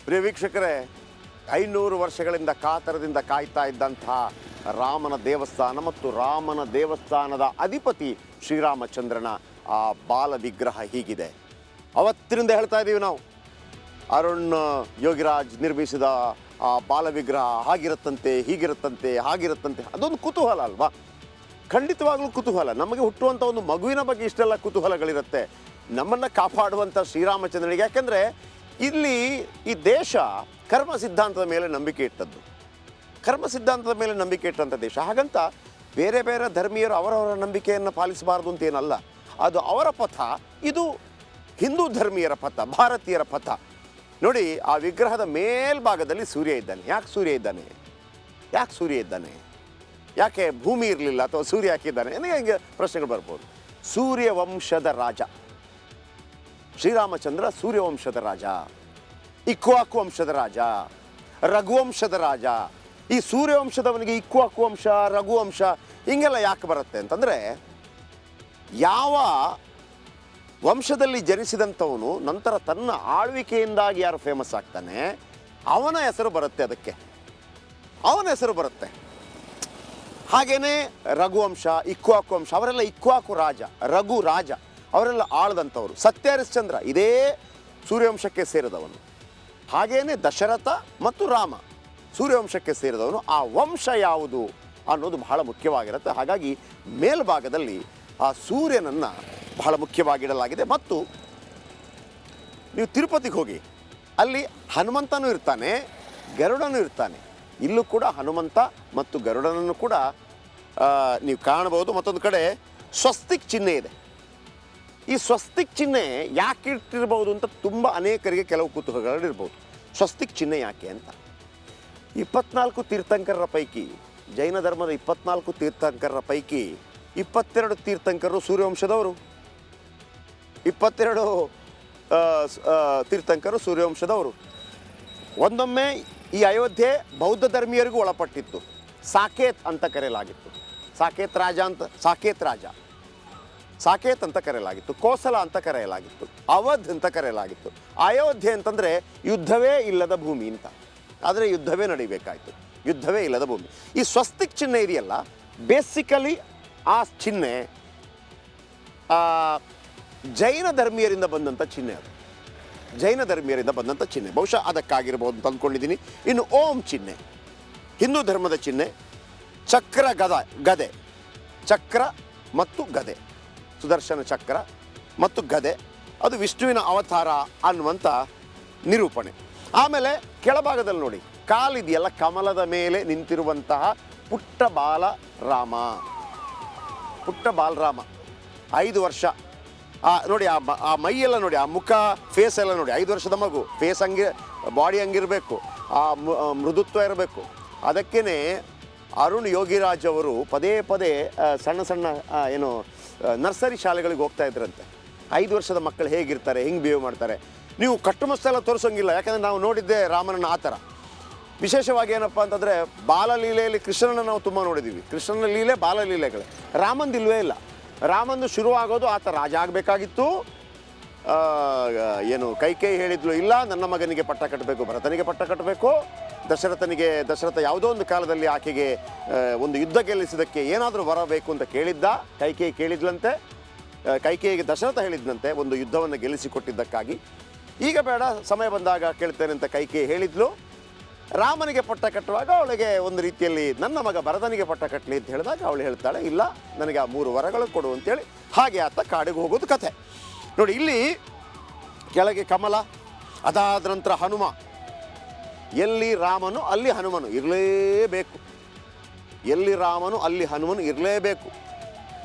ಪ್ರಿಯ ವೀಕ್ಷಕರೇ, 500 ವರ್ಷಗಳಿಂದ ಕಾತರದಿಂದ ಕಾಯ್ತಾ ಇದ್ದಂತಹ ರಾಮನ ದೇವಸ್ಥಾನ ಮತ್ತು ರಾಮನ ದೇವಸ್ಥಾನದ ಅಧಿಪತಿ ಶ್ರೀರಾಮಚಂದ್ರನ ಆ ಬಾಲ ವಿಗ್ರಹ ಹೀಗಿದೆ. ಅವತ್ತಿನಿಂದ ಹೇಳ್ತಾ ಇದ್ದೀವಿ ನಾವು, ಅರುಣ್ ಯೋಗಿರಾಜ್ ನಿರ್ಮಿಸಿದ ಆ ಬಾಲ ವಿಗ್ರಹ ಹಾಗಿರುತ್ತಂತೆ, ಹೀಗಿರುತ್ತಂತೆ, ಹಾಗಿರುತ್ತಂತೆ. ಅದೊಂದು ಕುತೂಹಲ ಅಲ್ವಾ? ಖಂಡಿತವಾಗ್ಲೂ ಕುತೂಹಲ. ನಮಗೆ ಹುಟ್ಟುವಂಥ ಒಂದು ಮಗುವಿನ ಬಗ್ಗೆ ಇಷ್ಟೆಲ್ಲ ಕುತೂಹಲಗಳಿರುತ್ತೆ. ನಮ್ಮನ್ನು ಕಾಪಾಡುವಂಥ ಶ್ರೀರಾಮಚಂದ್ರನಿಗೆ, ಯಾಕೆಂದರೆ ಇಲ್ಲಿ ಈ ದೇಶ ಕರ್ಮ ಸಿದ್ಧಾಂತದ ಮೇಲೆ ನಂಬಿಕೆ ಇಟ್ಟದ್ದು, ಕರ್ಮ ಸಿದ್ಧಾಂತದ ಮೇಲೆ ನಂಬಿಕೆ ಇಟ್ಟಂಥ ದೇಶ. ಹಾಗಂತ ಬೇರೆ ಬೇರೆ ಧರ್ಮೀಯರು ಅವರವರ ನಂಬಿಕೆಯನ್ನು ಪಾಲಿಸಬಾರ್ದು ಅಂತೇನಲ್ಲ. ಅದು ಅವರ ಪಥ, ಇದು ಹಿಂದೂ ಧರ್ಮೀಯರ ಪಥ, ಭಾರತೀಯರ ಪಥ. ನೋಡಿ, ಆ ವಿಗ್ರಹದ ಮೇಲ್ಭಾಗದಲ್ಲಿ ಸೂರ್ಯ ಇದ್ದಾನೆ. ಯಾಕೆ ಸೂರ್ಯ ಇದ್ದಾನೆ? ಯಾಕೆ ಸೂರ್ಯ ಇದ್ದಾನೆ? ಯಾಕೆ ಭೂಮಿ ಇರಲಿಲ್ಲ ಅಥವಾ ಸೂರ್ಯ ಹಾಕಿದ್ದಾನೆ? ನನಗೆ ಪ್ರಶ್ನೆಗಳು ಬರ್ಬೋದು. ಸೂರ್ಯವಂಶದ ರಾಜ ಶ್ರೀರಾಮಚಂದ್ರ, ಸೂರ್ಯವಂಶದ ರಾಜ, ಇಕ್ಷ್ವಾಕು ವಂಶದ ರಾಜ, ರಘುವಂಶದ ರಾಜ. ಈ ಸೂರ್ಯವಂಶದವನಿಗೆ ಇಕ್ಷ್ವಾಕು ವಂಶ, ರಘುವಂಶ ಹಿಂಗೆಲ್ಲ ಯಾಕೆ ಬರುತ್ತೆ ಅಂತಂದರೆ, ಯಾವ ವಂಶದಲ್ಲಿ ಜನಿಸಿದಂಥವನು ನಂತರ ತನ್ನ ಆಳ್ವಿಕೆಯಿಂದಾಗಿ ಯಾರು ಫೇಮಸ್ ಆಗ್ತಾನೆ ಅವನ ಹೆಸರು ಬರುತ್ತೆ, ಅದಕ್ಕೆ ಅವನ ಹೆಸರು ಬರುತ್ತೆ. ಹಾಗೇನೆ ರಘುವಂಶ, ಇಕ್ಷ್ವಾಕು ವಂಶ, ಅವರೆಲ್ಲ ಇಕ್ಷ್ವಾಕು ರಾಜ, ರಘು ರಾಜ, ಅವರೆಲ್ಲ ಆಳದಂಥವರು. ಸತ್ಯ ಹರಿಶ್ಚಂದ್ರ ಇದೇ ಸೂರ್ಯವಂಶಕ್ಕೆ ಸೇರಿದವನು. ಹಾಗೇನೆ ದಶರಥ ಮತ್ತು ರಾಮ ಸೂರ್ಯವಂಶಕ್ಕೆ ಸೇರಿದವನು. ಆ ವಂಶ ಯಾವುದು ಅನ್ನೋದು ಬಹಳ ಮುಖ್ಯವಾಗಿರುತ್ತೆ. ಹಾಗಾಗಿ ಮೇಲ್ಭಾಗದಲ್ಲಿ ಆ ಸೂರ್ಯನನ್ನು ಬಹಳ ಮುಖ್ಯವಾಗಿಡಲಾಗಿದೆ. ಮತ್ತು ನೀವು ತಿರುಪತಿಗೆ ಹೋಗಿ, ಅಲ್ಲಿ ಹನುಮಂತನೂ ಇರ್ತಾನೆ, ಗರುಡನೂ ಇರ್ತಾನೆ. ಇಲ್ಲೂ ಕೂಡ ಹನುಮಂತ ಮತ್ತು ಗರುಡನನ್ನು ಕೂಡ ನೀವು ಕಾಣಬಹುದು. ಮತ್ತೊಂದು ಕಡೆ ಸ್ವಸ್ತಿಕ್ ಚಿಹ್ನೆ ಇದೆ. ಈ ಸ್ವಸ್ತಿಕ್ ಚಿಹ್ನೆ ಯಾಕೆ ಇಟ್ಟಿರ್ಬೋದು ಅಂತ ತುಂಬ ಅನೇಕರಿಗೆ ಕೆಲವು ಕುತೂಹಲಗಳಿರ್ಬೋದು. ಸ್ವಸ್ತಿಕ್ ಚಿಹ್ನೆ ಯಾಕೆ ಅಂತ, 24 ತೀರ್ಥಂಕರರ ಪೈಕಿ, ಜೈನ ಧರ್ಮದ 24 ತೀರ್ಥಂಕರರ ಪೈಕಿ 22 ತೀರ್ಥಂಕರರು ಸೂರ್ಯವಂಶದವರು. 22 ತೀರ್ಥಂಕರು ಸೂರ್ಯವಂಶದವರು. ಒಂದೊಮ್ಮೆ ಈ ಅಯೋಧ್ಯೆ ಬೌದ್ಧ ಧರ್ಮೀಯರಿಗೂ ಒಳಪಟ್ಟಿತ್ತು. ಸಾಕೇತ್ ಅಂತ ಕರೆಯಲಾಗಿತ್ತು. ಸಾಕೇತ್ ಅಂತ ಕರೆಯಲಾಗಿತ್ತು. ಕೋಸಲ ಅಂತ ಕರೆಯಲಾಗಿತ್ತು. ಅವಧ್ ಅಂತ ಕರೆಯಲಾಗಿತ್ತು. ಅಯೋಧ್ಯೆ ಅಂತಂದರೆ ಯುದ್ಧವೇ ಇಲ್ಲದ ಭೂಮಿ ಅಂತ. ಆದರೆ ಯುದ್ಧವೇ ನಡಿಬೇಕಾಯಿತು, ಯುದ್ಧವೇ ಇಲ್ಲದ ಭೂಮಿ. ಈ ಸ್ವಸ್ತಿಕ್ ಚಿಹ್ನೆ ಇದೆಯಲ್ಲ, ಬೇಸಿಕಲಿ ಆ ಚಿಹ್ನೆ ಜೈನ ಧರ್ಮೀಯರಿಂದ ಬಂದಂಥ ಚಿಹ್ನೆ. ಅದು ಜೈನ ಧರ್ಮೀಯರಿಂದ ಬಂದಂಥ ಚಿಹ್ನೆ, ಬಹುಶಃ ಅದಕ್ಕಾಗಿರ್ಬೋದು ಅಂತ ಅಂದ್ಕೊಂಡಿದ್ದೀನಿ. ಇನ್ನು ಓಂ ಚಿಹ್ನೆ, ಹಿಂದೂ ಧರ್ಮದ ಚಿಹ್ನೆ. ಚಕ್ರ ಗದೆ, ಚಕ್ರ ಮತ್ತು ಗದೆ, ಸುದರ್ಶನ ಚಕ್ರ ಮತ್ತು ಗದೆ, ಅದು ವಿಷ್ಣುವಿನ ಅವತಾರ ಅನ್ನುವಂಥ ನಿರೂಪಣೆ. ಆಮೇಲೆ ಕೆಳಭಾಗದಲ್ಲಿ ನೋಡಿ, ಕಾಲಿದೆಯಲ್ಲ, ಕಮಲದ ಮೇಲೆ ನಿಂತಿರುವಂತಹ ಪುಟ್ಟ ಬಾಲರಾಮ, 5 ವರ್ಷ. ನೋಡಿ ಆ ಮೈಯೆಲ್ಲ ನೋಡಿ, ಆ ಮುಖ, ಫೇಸ್ ಎಲ್ಲ ನೋಡಿ. 5 ವರ್ಷದ ಮಗು, ಫೇಸ್ ಬಾಡಿ ಹಂಗಿರಬೇಕು, ಆ ಮೃದುತ್ವ ಇರಬೇಕು. ಅದಕ್ಕೇ ಅರುಣ್ ಯೋಗಿರಾಜ್ ಅವರು ಪದೇ ಪದೇ ಸಣ್ಣ ಸಣ್ಣ ನರ್ಸರಿ ಶಾಲೆಗಳಿಗೆ ಹೋಗ್ತಾ ಇದ್ರಂತೆ. 5 ವರ್ಷದ ಮಕ್ಕಳು ಹೇಗಿರ್ತಾರೆ, ಹೆಂಗೆ ಬಿಹೇವ್ ಮಾಡ್ತಾರೆ, ನೀವು ಕಟ್ಟುಮಸ್ತೆಲ್ಲ ತೋರಿಸೋಂಗಿಲ್ಲ. ಯಾಕಂದರೆ ನಾವು ನೋಡಿದ್ದೆ ರಾಮನನ್ನು ಆ ಥರ. ವಿಶೇಷವಾಗಿ ಏನಪ್ಪ ಅಂತಂದರೆ, ಬಾಲಲೀಲೆಯಲ್ಲಿ ಕೃಷ್ಣನ ನಾವು ತುಂಬ ನೋಡಿದ್ದೀವಿ. ಕೃಷ್ಣನ ಲೀಲೆ ಬಾಲಲೀಲೆಗಳೇ. ರಾಮಂದು ಇಲ್ವೇ ಇಲ್ಲ. ರಾಮಂದು ಶುರುವಾಗೋದು ಆತ ರಾಜ ಆಗಬೇಕಾಗಿತ್ತು. ಕೈಕೇಯಿ ಹೇಳಿದ್ಲು, ಇಲ್ಲ ನನ್ನ ಮಗನಿಗೆ ಪಟ್ಟ ಕಟ್ಟಬೇಕು, ಭರತನಿಗೆ ಪಟ್ಟ ಕಟ್ಟಬೇಕು. ದಶರಥ ಯಾವುದೋ ಒಂದು ಕಾಲದಲ್ಲಿ ಆಕೆಗೆ ಒಂದು ಯುದ್ಧ ಗೆಲ್ಲಿಸಿದ್ದಕ್ಕೆ ಏನಾದರೂ ವರ ಬೇಕು ಅಂತ ಕೇಳಿದ್ದ. ಕೈಕೇಯಿ ಕೇಳಿದ್ಲಂತೆ. ಕೈಕೇಯಿಗೆ ದಶರಥ ಹೇಳಿದ್ನಂತೆ ಒಂದು ಯುದ್ಧವನ್ನು ಗೆಲ್ಲಿಸಿಕೊಟ್ಟಿದ್ದಕ್ಕಾಗಿ. ಈಗ ಬೇಡ, ಸಮಯ ಬಂದಾಗ ಕೇಳ್ತೇನೆ ಅಂತ ಕೈಕೇಯಿ ಹೇಳಿದ್ಲು. ರಾಮನಿಗೆ ಪಟ್ಟ ಕಟ್ಟುವಾಗ ಅವಳಿಗೆ ಒಂದು ರೀತಿಯಲ್ಲಿ ನನ್ನ ಮಗ ಭರತನಿಗೆ ಪಟ್ಟ ಕಟ್ಟಲಿ ಅಂತ ಹೇಳಿದಾಗ ಅವಳು ಹೇಳ್ತಾಳೆ, ಇಲ್ಲ ನನಗೆ ಆ 3 ವರಗಳು ಕೊಡು ಅಂತೇಳಿ. ಹಾಗೆ ಆತ ಕಾಡಿಗೆ ಹೋಗೋದು ಕಥೆ ನೋಡಿ. ಇಲ್ಲಿ ಕೆಳಗೆ ಕಮಲ, ಅದಾದ ನಂತರ ಹನುಮ. ಎಲ್ಲಿ ರಾಮನು ಅಲ್ಲಿ ಹನುಮನು ಇರಲೇಬೇಕು. ಎಲ್ಲಿ ರಾಮನು ಅಲ್ಲಿ ಹನುಮನು ಇರಲೇಬೇಕು.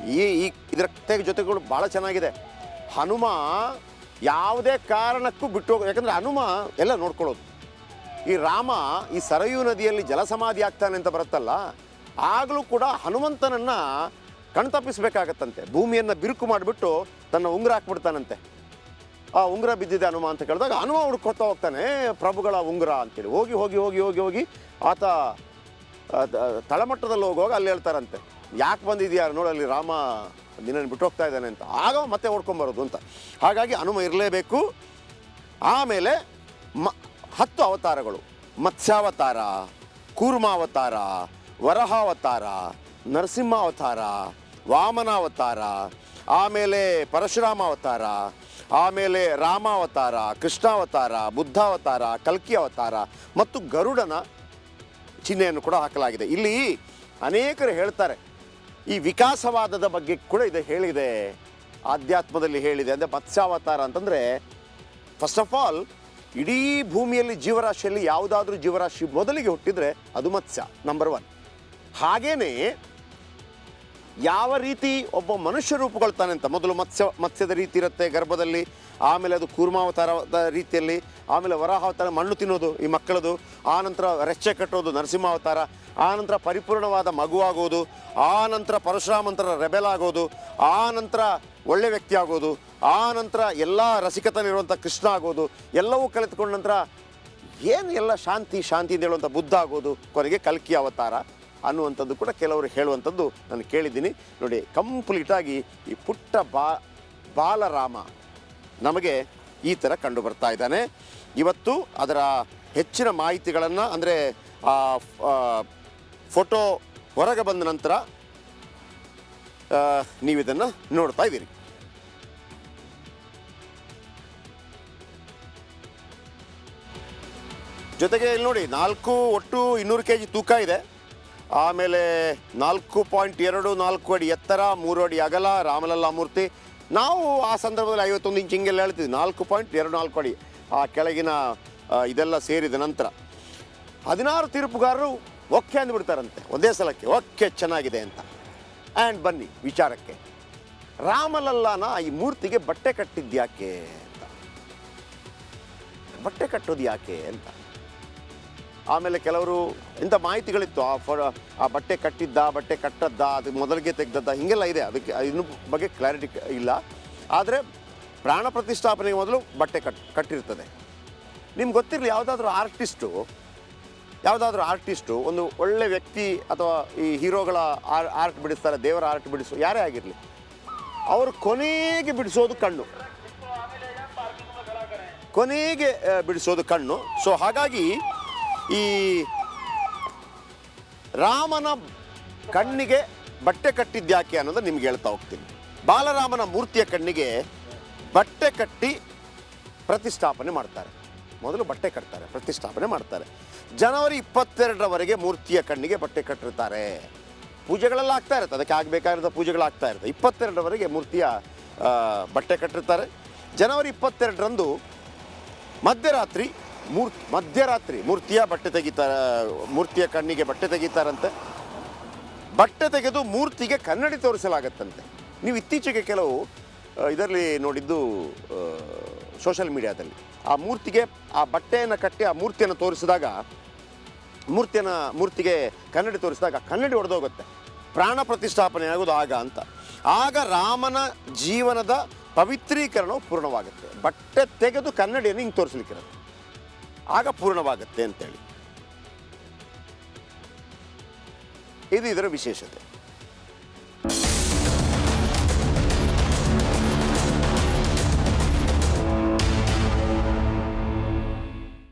ಇದರ ಜೊತೆಗಳು ಭಾಳ ಚೆನ್ನಾಗಿದೆ. ಹನುಮ ಯಾವುದೇ ಕಾರಣಕ್ಕೂ ಬಿಟ್ಟು ಹೋಗೋ, ಯಾಕಂದರೆ ಹನುಮ ಎಲ್ಲ ನೋಡ್ಕೊಳ್ಳೋದು. ಈ ರಾಮ ಈ ಸರಯೂ ನದಿಯಲ್ಲಿ ಜಲಸಮಾಧಿ ಆಗ್ತಾನೆ ಅಂತ ಬರುತ್ತಲ್ಲ, ಆಗಲೂ ಕೂಡ ಹನುಮಂತನನ್ನು ಕಣ್ತಪ್ಪಿಸ್ಬೇಕಾಗತ್ತಂತೆ. ಭೂಮಿಯನ್ನು ಬಿರುಕು ಮಾಡಿಬಿಟ್ಟು ತನ್ನ ಉಂಗುರ ಹಾಕ್ಬಿಡ್ತಾನಂತೆ. ಆ ಉಂಗುರ ಬಿದ್ದಿದೆ ಹನುಮ ಅಂತ ಕೇಳಿದಾಗ ಹನುಮ ಹುಡ್ಕೊತಾ ಹೋಗ್ತಾನೆ, ಪ್ರಭುಗಳ ಉಂಗುರ ಅಂತೇಳಿ. ಹೋಗಿ ಹೋಗಿ ಹೋಗಿ ಹೋಗಿ ಹೋಗಿ ಆತ ತಳಮಟ್ಟದಲ್ಲಿ ಹೋಗುವಾಗ ಅಲ್ಲಿ ಹೇಳ್ತಾರಂತೆ, ಯಾಕೆ ಬಂದಿದೆಯಾ ನೋಡಲ್ಲಿ ರಾಮ ನಿನ್ನನ್ನು ಬಿಟ್ಟು ಹೋಗ್ತಾ ಇದ್ದಾನೆ ಅಂತ. ಆಗ ಮತ್ತೆ ಓಡ್ಕೊಂಬರೋದು ಅಂತ. ಹಾಗಾಗಿ ಹನುಮ ಇರಲೇಬೇಕು. ಆಮೇಲೆ 10 ಅವತಾರಗಳು: ಮತ್ಸ್ಯಾವತಾರ, ಕೂರ್ಮಾವತಾರ, ವರಹಾವತಾರ, ನರಸಿಂಹಾವತಾರ, ವಾಮನಾವತಾರ, ಆಮೇಲೆ ಪರಶುರಾಮಾವತಾರ, ಆಮೇಲೆ ರಾಮಾವತಾರ, ಕೃಷ್ಣಾವತಾರ, ಬುದ್ಧಾವತಾರ, ಕಲ್ಕಿ ಅವತಾರ ಮತ್ತು ಗರುಡನ ಚಿಹ್ನೆಯನ್ನು ಕೂಡ ಹಾಕಲಾಗಿದೆ. ಇಲ್ಲಿ ಅನೇಕರು ಹೇಳ್ತಾರೆ, ಈ ವಿಕಾಸವಾದದ ಬಗ್ಗೆ ಕೂಡ ಇದು ಹೇಳಿದೆ, ಆಧ್ಯಾತ್ಮದಲ್ಲಿ ಹೇಳಿದೆ. ಅಂದರೆ ಮತ್ಸ್ಯಾವತಾರ ಅಂತಂದರೆ ಫಸ್ಟ್ ಆಫ್ ಆಲ್ ಇಡೀ ಭೂಮಿಯಲ್ಲಿ ಜೀವರಾಶಿಯಲ್ಲಿ ಯಾವುದಾದ್ರೂ ಜೀವರಾಶಿ ಮೊದಲಿಗೆ ಹುಟ್ಟಿದರೆ ಅದು ಮತ್ಸ್ಯ, ನಂಬರ್ 1. ಹಾಗೇನೇ ಯಾವ ರೀತಿ ಒಬ್ಬ ಮನುಷ್ಯ ರೂಪುಗೊಳ್ತಾನೆ ಅಂತ ಮೊದಲು ಮತ್ಸ್ಯದ ರೀತಿ ಇರುತ್ತೆ ಗರ್ಭದಲ್ಲಿ, ಆಮೇಲೆ ಅದು ಕೂರ್ಮಾವತಾರದ ರೀತಿಯಲ್ಲಿ, ಆಮೇಲೆ ವರಾಹಾವತಾರ ಮಣ್ಣು ತಿನ್ನೋದು ಈ ಮಕ್ಕಳದು, ಆನಂತರ ರೆಚ್ಚೆ ಕಟ್ಟೋದು ನರಸಿಂಹಾವತಾರ, ಆನಂತರ ಪರಿಪೂರ್ಣವಾದ ಮಗುವಾಗೋದು, ಆನಂತರ ಪರಶುರಾಮಂತರ ರೆಬೆಲ್ ಆಗೋದು, ಆನಂತರ ಒಳ್ಳೆ ವ್ಯಕ್ತಿ ಆಗೋದು, ಆನಂತರ ಎಲ್ಲ ರಸಿಕತನಿರುವಂಥ ಕೃಷ್ಣ ಆಗೋದು, ಎಲ್ಲವೂ ಕಲಿತ್ಕೊಂಡ ನಂತರ ಏನು ಎಲ್ಲ ಶಾಂತಿ ಅಂತ ಹೇಳುವಂಥ ಬುದ್ಧ ಆಗೋದು, ಕೊನೆಗೆ ಕಲ್ಕಿ ಅವತಾರ ಅನ್ನುವಂಥದ್ದು ಕೂಡ ಕೆಲವರು ಹೇಳುವಂಥದ್ದು ನಾನು ಕೇಳಿದ್ದೀನಿ. ನೋಡಿ, ಕಂಪ್ಲೀಟಾಗಿ ಈ ಪುಟ್ಟ ಬಾಲರಾಮ ನಮಗೆ ಈ ಥರ ಕಂಡು ಬರ್ತಾ ಇದ್ದಾನೆ. ಇವತ್ತು ಅದರ ಹೆಚ್ಚಿನ ಮಾಹಿತಿಗಳನ್ನು ಅಂದರೆ ಫೋಟೋ ಹೊರಗೆ ಬಂದ ನಂತರ ನೀವಿದನ್ನು ನೋಡ್ತಾ ಇದ್ದೀರಿ. ಜೊತೆಗೆ ಇಲ್ಲಿ ನೋಡಿ, ಒಟ್ಟು 200 kg ತೂಕ ಇದೆ. ಆಮೇಲೆ 4.24 ಅಡಿ ಎತ್ತರ, 3 ಅಡಿ ಅಗಲ, ರಾಮಲಲ್ಲಾ ಮೂರ್ತಿ. ನಾವು ಆ ಸಂದರ್ಭದಲ್ಲಿ 51 ಇಂಚ್ ಹಿಂಗೆಲ್ಲ ಹೇಳ್ತಿದ್ವಿ. 4.24 ಅಡಿ ಆ ಕೆಳಗಿನ ಇದೆಲ್ಲ ಸೇರಿದ ನಂತರ 16 ತೀರ್ಪುಗಾರರು ಓಕೆ ಅಂದ್ಬಿಡ್ತಾರಂತೆ ಒಂದೇ ಸಲಕ್ಕೆ, ಓಕೆ ಚೆನ್ನಾಗಿದೆ ಅಂತ. ಆ್ಯಂಡ್ ಬನ್ನಿ ವಿಚಾರಕ್ಕೆ. ರಾಮಲಲ್ಲಾನ ಈ ಮೂರ್ತಿಗೆ ಬಟ್ಟೆ ಕಟ್ಟಿದ್ಯಾಕೆ ಅಂತ, ಬಟ್ಟೆ ಕಟ್ಟೋದು ಯಾಕೆ ಅಂತ. ಆಮೇಲೆ ಕೆಲವರು ಇಂಥ ಮಾಹಿತಿಗಳಿತ್ತು, ಆ ಬಟ್ಟೆ ಕಟ್ಟಿದ್ದ, ಬಟ್ಟೆ ಕಟ್ಟದ್ದ, ಅದು ಮೊದಲಿಗೆ ತೆಗೆದದ್ದ, ಹೀಗೆಲ್ಲ ಇದೆ. ಅದಕ್ಕೆ ಇನ್ನು ಬಗ್ಗೆ ಕ್ಲಾರಿಟಿ ಇಲ್ಲ. ಆದರೆ ಪ್ರಾಣ ಪ್ರತಿಷ್ಠಾಪನೆಗೆ ಮೊದಲು ಬಟ್ಟೆ ಕಟ್ಟಿರ್ತದೆ. ನಿಮ್ಗೆ ಗೊತ್ತಿರಲಿ, ಯಾವುದಾದ್ರೂ ಆರ್ಟಿಸ್ಟು ಒಂದು ಒಳ್ಳೆ ವ್ಯಕ್ತಿ ಅಥವಾ ಈ ಹೀರೋಗಳ ಆರ್ಟ್ ಬಿಡಿಸ್ತಾರೆ, ದೇವರ ಆರ್ಟ್ ಯಾರೇ ಆಗಿರಲಿ, ಅವರು ಕೊನೆಗೆ ಬಿಡಿಸೋದು ಕಣ್ಣು. ಸೊ ಹಾಗಾಗಿ ಈ ರಾಮನ ಕಣ್ಣಿಗೆ ಬಟ್ಟೆ ಕಟ್ಟಿದ್ಯಾಕೆ ಅನ್ನೋದು ನಿಮ್ಗೆ ಹೇಳ್ತಾ ಹೋಗ್ತೀನಿ. ಬಾಲರಾಮನ ಮೂರ್ತಿಯ ಕಣ್ಣಿಗೆ ಬಟ್ಟೆ ಕಟ್ಟಿ ಪ್ರತಿಷ್ಠಾಪನೆ ಮಾಡ್ತಾರೆ. ಮೊದಲು ಬಟ್ಟೆ ಕಟ್ತಾರೆ, ಪ್ರತಿಷ್ಠಾಪನೆ ಮಾಡ್ತಾರೆ. ಜನವರಿ 22ರವರೆಗೆ ಮೂರ್ತಿಯ ಕಣ್ಣಿಗೆ ಬಟ್ಟೆ ಕಟ್ಟಿರ್ತಾರೆ. ಪೂಜೆಗಳೆಲ್ಲ ಆಗ್ತಾ ಇರುತ್ತೆ, ಅದಕ್ಕೆ ಆಗಬೇಕಾಗಿರೋ ಪೂಜೆಗಳಾಗ್ತಾ ಇರುತ್ತೆ. 22ರವರೆಗೆ ಮೂರ್ತಿಯ ಬಟ್ಟೆ ಕಟ್ಟಿರ್ತಾರೆ. ಜನವರಿ 22ರಂದು ಮಧ್ಯರಾತ್ರಿ ಮೂರ್ತಿಯ ಕಣ್ಣಿಗೆ ಬಟ್ಟೆ ತೆಗಿತಾರಂತೆ. ಬಟ್ಟೆ ತೆಗೆದು ಮೂರ್ತಿಗೆ ಕನ್ನಡಿ ತೋರಿಸಲಾಗತ್ತಂತೆ. ನೀವು ಇತ್ತೀಚೆಗೆ ಕೆಲವು ಇದರಲ್ಲಿ ನೋಡಿದ್ದು ಸೋಷಿಯಲ್ ಮೀಡಿಯಾದಲ್ಲಿ, ಆ ಮೂರ್ತಿಗೆ ಆ ಬಟ್ಟೆಯನ್ನು ಕಟ್ಟಿ ಆ ಮೂರ್ತಿಯನ್ನು ತೋರಿಸಿದಾಗ, ಮೂರ್ತಿಗೆ ಕನ್ನಡಿ ತೋರಿಸಿದಾಗ ಕನ್ನಡಿ ಒಡೆದೋಗುತ್ತೆ. ಪ್ರಾಣ ಪ್ರತಿಷ್ಠಾಪನೆ ಆಗೋದು ಆಗ ರಾಮನ ಜೀವನದ ಪವಿತ್ರೀಕರಣವು ಪೂರ್ಣವಾಗುತ್ತೆ. ಬಟ್ಟೆ ತೆಗೆದು ಕನ್ನಡಿಯನ್ನು ಹಿಂಗೆ ತೋರಿಸ್ಲಿಕ್ಕಿರುತ್ತೆ, ಆಗ ಪೂರ್ಣವಾಗುತ್ತೆ ಅಂತೇಳಿ. ಇದು ಇದರ ವಿಶೇಷತೆ.